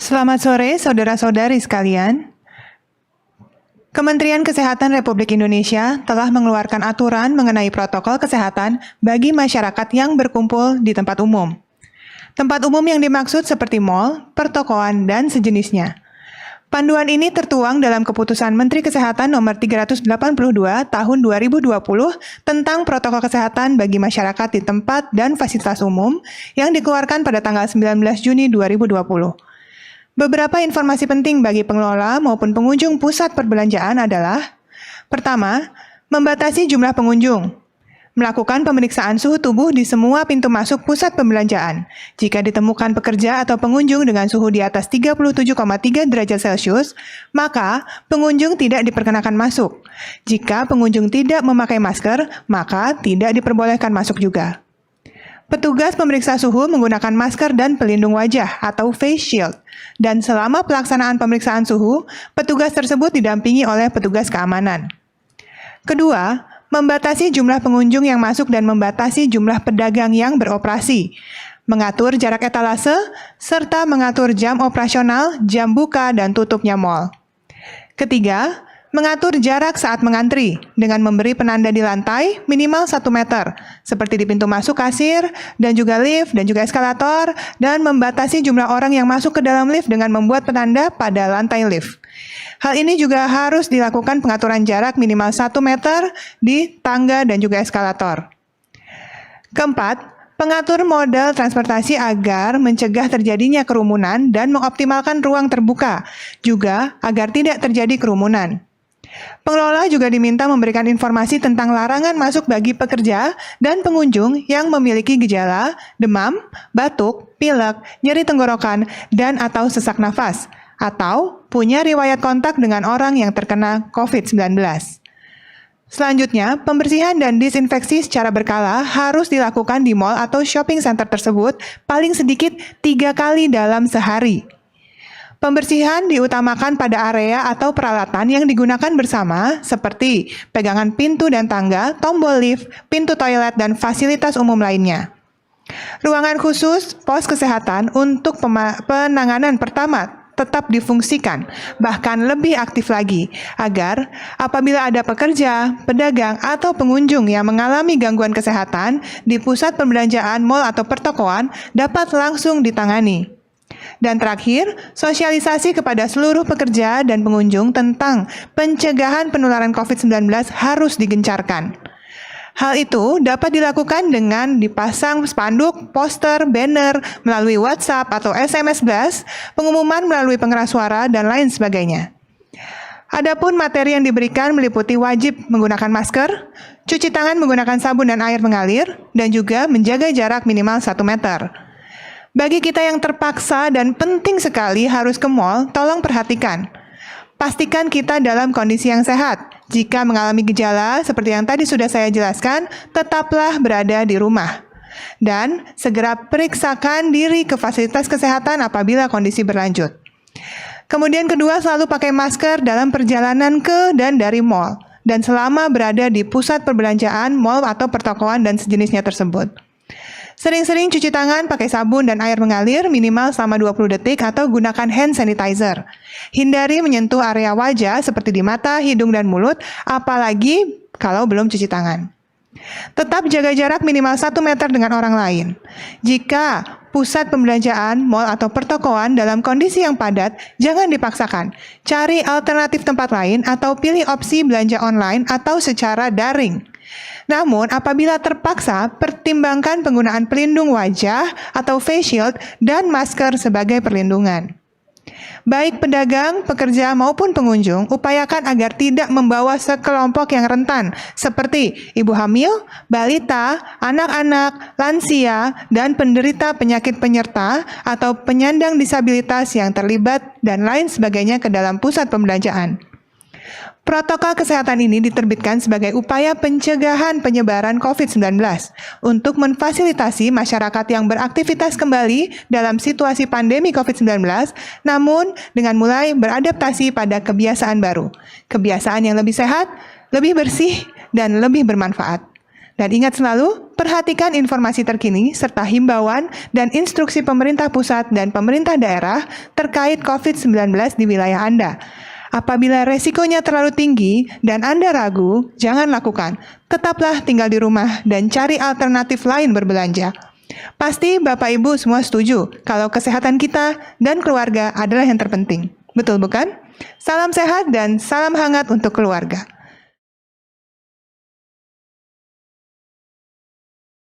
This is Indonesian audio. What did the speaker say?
Selamat sore, saudara-saudari sekalian. Kementerian Kesehatan Republik Indonesia telah mengeluarkan aturan mengenai protokol kesehatan bagi masyarakat yang berkumpul di tempat umum. Tempat umum yang dimaksud seperti mal, pertokoan, dan sejenisnya. Panduan ini tertuang dalam Keputusan Menteri Kesehatan Nomor 382 Tahun 2020 tentang protokol kesehatan bagi masyarakat di tempat dan fasilitas umum yang dikeluarkan pada tanggal 19 Juni 2020. Beberapa informasi penting bagi pengelola maupun pengunjung pusat perbelanjaan adalah: pertama, membatasi jumlah pengunjung. Melakukan pemeriksaan suhu tubuh di semua pintu masuk pusat perbelanjaan. Jika ditemukan pekerja atau pengunjung dengan suhu di atas 37,3 derajat Celcius, maka pengunjung tidak diperkenakan masuk. Jika pengunjung tidak memakai masker, maka tidak diperbolehkan masuk juga. Petugas pemeriksa suhu menggunakan masker dan pelindung wajah atau face shield. Dan selama pelaksanaan pemeriksaan suhu, petugas tersebut didampingi oleh petugas keamanan. Kedua, membatasi jumlah pengunjung yang masuk dan membatasi jumlah pedagang yang beroperasi. Mengatur jarak etalase, serta mengatur jam operasional, jam buka, dan tutupnya mal. Ketiga, mengatur jarak saat mengantri dengan memberi penanda di lantai minimal 1 meter, seperti di pintu masuk kasir, dan juga lift, dan juga eskalator, dan membatasi jumlah orang yang masuk ke dalam lift dengan membuat penanda pada lantai lift. Hal ini juga harus dilakukan pengaturan jarak minimal 1 meter di tangga dan juga eskalator. Keempat, pengatur modal transportasi agar mencegah terjadinya kerumunan dan mengoptimalkan ruang terbuka, juga agar tidak terjadi kerumunan. Pengelola juga diminta memberikan informasi tentang larangan masuk bagi pekerja dan pengunjung yang memiliki gejala demam, batuk, pilek, nyeri tenggorokan, dan atau sesak nafas, atau punya riwayat kontak dengan orang yang terkena COVID-19. Selanjutnya, pembersihan dan disinfeksi secara berkala harus dilakukan di mal atau shopping center tersebut paling sedikit 3 kali dalam sehari. Pembersihan diutamakan pada area atau peralatan yang digunakan bersama seperti pegangan pintu dan tangga, tombol lift, pintu toilet, dan fasilitas umum lainnya. Ruangan khusus pos kesehatan untuk penanganan pertama tetap difungsikan, bahkan lebih aktif lagi, agar apabila ada pekerja, pedagang, atau pengunjung yang mengalami gangguan kesehatan di pusat perbelanjaan, mal, atau pertokoan dapat langsung ditangani. Dan terakhir, sosialisasi kepada seluruh pekerja dan pengunjung tentang pencegahan penularan COVID-19 harus digencarkan. Hal itu dapat dilakukan dengan dipasang spanduk, poster, banner, melalui WhatsApp atau SMS blast, pengumuman melalui pengeras suara, dan lain sebagainya. Adapun materi yang diberikan meliputi wajib menggunakan masker, cuci tangan menggunakan sabun dan air mengalir, dan juga menjaga jarak minimal 1 meter. Bagi kita yang terpaksa dan penting sekali harus ke mal, tolong perhatikan. Pastikan kita dalam kondisi yang sehat. Jika mengalami gejala seperti yang tadi sudah saya jelaskan, tetaplah berada di rumah. Dan segera periksakan diri ke fasilitas kesehatan apabila kondisi berlanjut. Kemudian kedua, selalu pakai masker dalam perjalanan ke dan dari mal, dan selama berada di pusat perbelanjaan, mal atau pertokoan dan sejenisnya tersebut. Sering-sering cuci tangan pakai sabun dan air mengalir minimal selama 20 detik atau gunakan hand sanitizer. Hindari menyentuh area wajah seperti di mata, hidung, dan mulut, apalagi kalau belum cuci tangan. Tetap jaga jarak minimal 1 meter dengan orang lain. Jika pusat pembelanjaan, mal, atau pertokoan dalam kondisi yang padat, jangan dipaksakan. Cari alternatif tempat lain atau pilih opsi belanja online atau secara daring. Namun, apabila terpaksa, pertimbangkan penggunaan pelindung wajah atau face shield dan masker sebagai perlindungan. Baik pedagang, pekerja, maupun pengunjung, upayakan agar tidak membawa sekelompok yang rentan, seperti ibu hamil, balita, anak-anak, lansia, dan penderita penyakit penyerta atau penyandang disabilitas yang terlibat, dan lain sebagainya ke dalam pusat pembelanjaan. Protokol kesehatan ini diterbitkan sebagai upaya pencegahan penyebaran COVID-19 untuk memfasilitasi masyarakat yang beraktivitas kembali dalam situasi pandemi COVID-19, namun dengan mulai beradaptasi pada kebiasaan baru, kebiasaan yang lebih sehat, lebih bersih, dan lebih bermanfaat. Dan ingat selalu, perhatikan informasi terkini serta himbauan dan instruksi pemerintah pusat dan pemerintah daerah terkait COVID-19 di wilayah Anda. Apabila resikonya terlalu tinggi dan Anda ragu, jangan lakukan. Tetaplah tinggal di rumah dan cari alternatif lain berbelanja. Pasti Bapak Ibu semua setuju kalau kesehatan kita dan keluarga adalah yang terpenting. Betul bukan? Salam sehat dan salam hangat untuk keluarga.